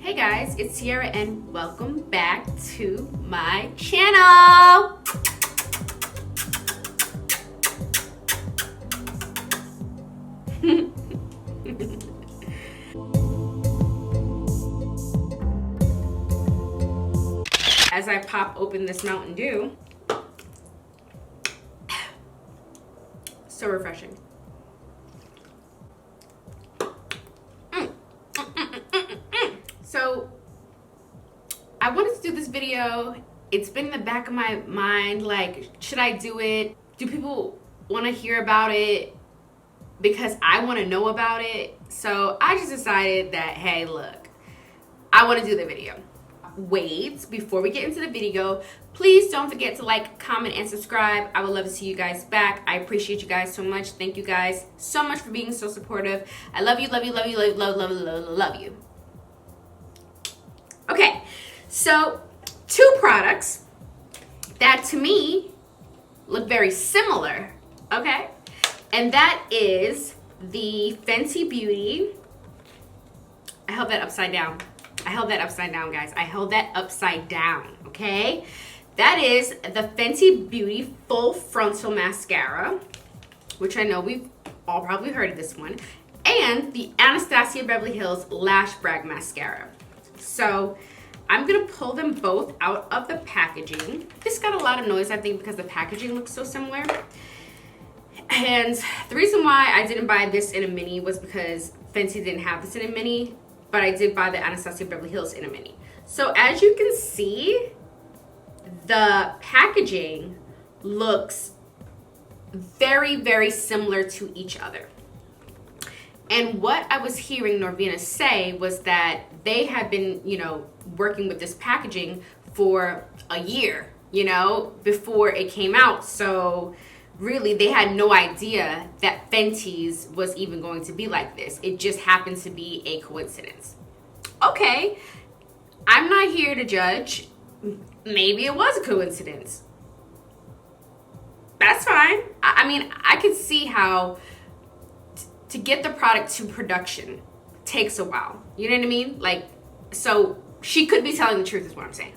Hey guys, it's Sierra and welcome back to my channel. As I pop open this Mountain Dew, so refreshing. So I wanted to do this video. It's been in the back of my mind, like, should I do it? Do people want to hear about it? Because I want to know about it. So I just decided that, hey, look, I want to do the video. Wait, before we get into the video, please don't forget to like, comment, and subscribe. I would love to see you guys back. I appreciate you guys so much. Thank you guys so much for being so supportive. I love you, love you, love you, love, love, love, love, love you. Okay, so two products that to me look very similar, okay? And that is the Fenty Beauty. I held that upside down. I held that upside down, guys. I held that upside down, okay? That is the Fenty Beauty Full Frontal Mascara, which I know we've all probably heard of this one, and the Anastasia Beverly Hills Lash Brag Mascara. So I'm gonna pull them both out of the packaging. This got a lot of noise, I think, because the packaging looks so similar. And the reason why I didn't buy this in a mini was because Fenty didn't have this in a mini, but I did buy the Anastasia Beverly Hills in a mini. So as you can see, the packaging looks very, very similar to each other. And what I was hearing Norvina say was that they had been, working with this packaging for a year, before it came out. So really, they had no idea that Fenty's was even going to be like this. It just happened to be a coincidence. Okay, I'm not here to judge. Maybe it was a coincidence. That's fine. I mean, I could see how to get the product to production takes a while. You know what I mean? So she could be telling the truth is what I'm saying.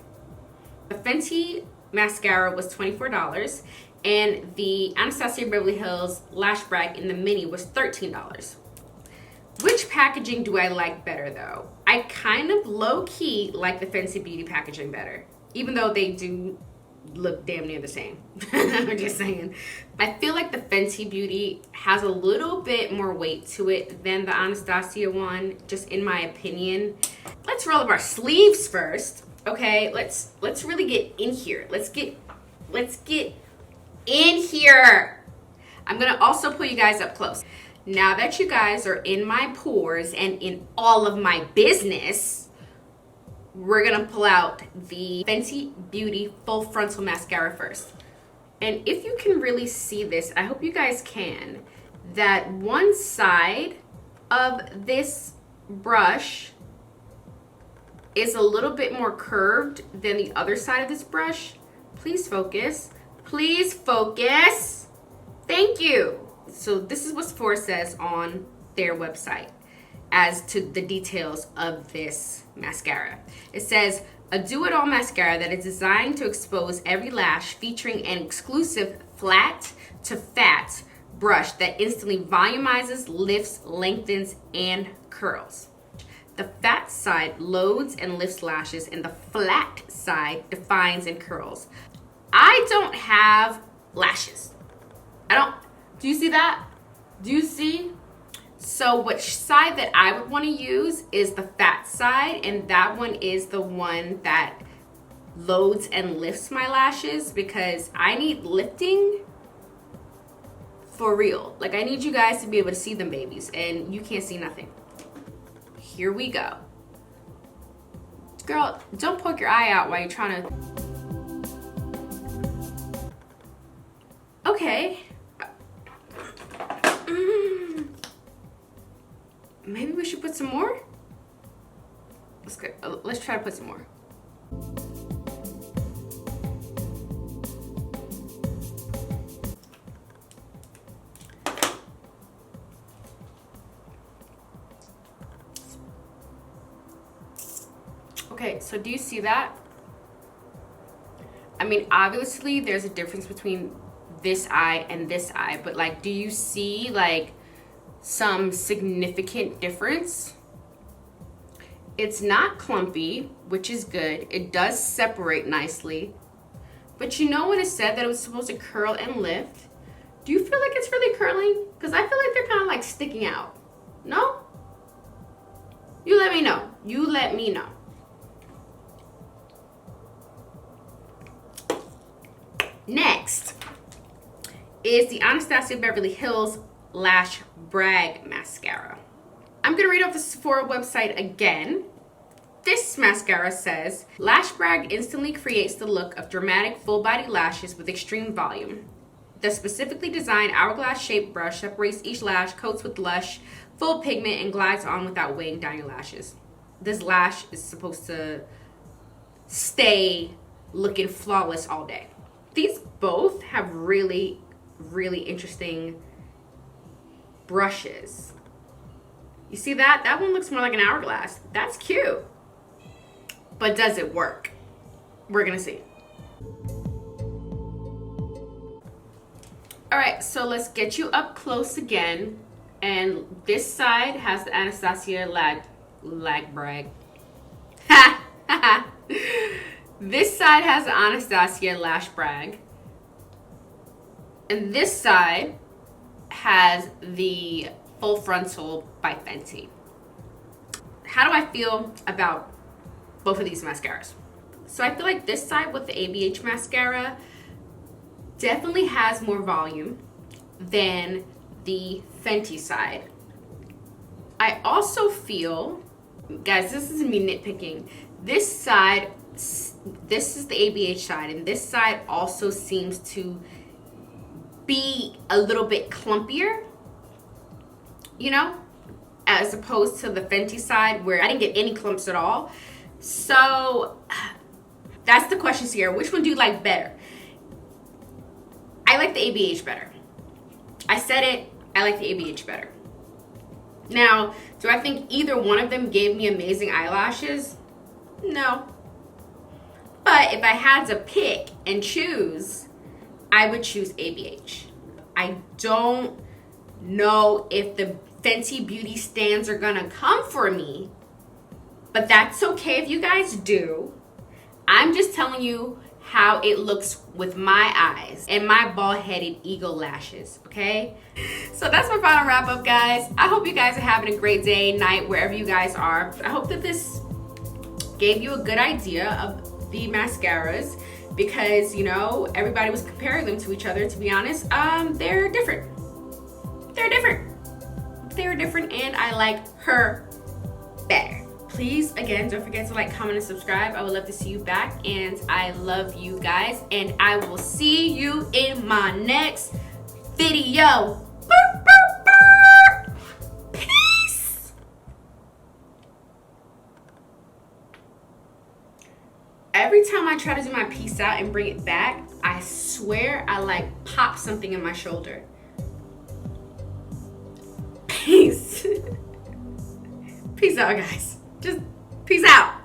The Fenty mascara was $24 and the Anastasia Beverly Hills Lash Brag in the mini was $13. Which packaging do I like better though? I kind of low-key like the Fenty Beauty packaging better, even though they do look damn near the same. I'm just saying. I feel like the Fenty Beauty has a little bit more weight to it than the Anastasia one, just in my opinion. Let's roll up our sleeves first. Okay, let's really get in here. Let's get in here. I'm gonna also pull you guys up close. Now that you guys are in my pores and in all of my business, we're gonna pull out the Fenty Beauty Full Frontal Mascara first. And if you can really see this, I hope you guys can, that one side of this brush is a little bit more curved than the other side of this brush. Please focus. Please focus. Thank you. So this is what Sephora says on their website as to the details of this mascara. It says, a do-it-all mascara that is designed to expose every lash, featuring an exclusive flat to fat brush that instantly volumizes, lifts, lengthens, and curls. The fat side loads and lifts lashes, and the flat side defines and curls. I don't have lashes. Do you see that? Do you see? So which side that I would want to use is the fat side, and that one is the one that loads and lifts my lashes, because I need lifting for real. Like, I need you guys to be able to see them babies, and you can't see nothing. Here we go. Girl, don't poke your eye out while you're trying to... Okay. Maybe we should put some more? Let's try to put some more. Okay, so do you see that? I mean, obviously there's a difference between this eye and this eye, but like, do you see like some significant difference? It's not clumpy, which is good. It does separate nicely. But you know when it said that it was supposed to curl and lift? Do you feel like it's really curling? Because I feel like they're kind of like sticking out. No? You let me know. You let me know. Next is the Anastasia Beverly Hills Lash Brag Mascara. I'm going to read off the Sephora website again. This mascara says, Lash Brag instantly creates the look of dramatic full-body lashes with extreme volume. The specifically designed hourglass-shaped brush separates each lash, coats with lush, full pigment, and glides on without weighing down your lashes. This lash is supposed to stay looking flawless all day. These both have really, really interesting brushes. You see that? That one looks more like an hourglass. That's cute. But does it work? We're gonna see. All right, so let's get you up close again. And this side has the Anastasia Lag Brag. Ha ha ha. This side has the Anastasia Lash Brag. And this side has the Full Frontal by Fenty. How do I feel about both of these mascaras? So I feel like this side with the ABH mascara definitely has more volume than the Fenty side. I also feel, guys, this is me nitpicking, this side, this is the ABH side, and this side also seems to be a little bit clumpier, you know, as opposed to the Fenty side where I didn't get any clumps at all. So that's the questions here. Which one do you like better? I like the ABH better. I said it, I like the ABH better. Now, do I think either one of them gave me amazing eyelashes? No. But if I had to pick and choose, I would choose ABH. I don't know if the Fenty beauty stands are gonna come for me, but that's okay if you guys do. I'm just telling you how it looks with my eyes and my bald-headed eagle lashes, okay? So that's my final wrap up, guys. I hope you guys are having a great day, night, wherever you guys are. I hope that this gave you a good idea of the mascaras because, you know, everybody was comparing them to each other. To be honest, they're different. They're different. They're different, and I like her better. Please, again, don't forget to like, comment, and subscribe. I would love to see you back, and I love you guys, and I will see you in my next video. Peace. Every time I try to do my peace out and bring it back, I swear I like pop something in my shoulder. Peace. Peace out, guys. Just peace out.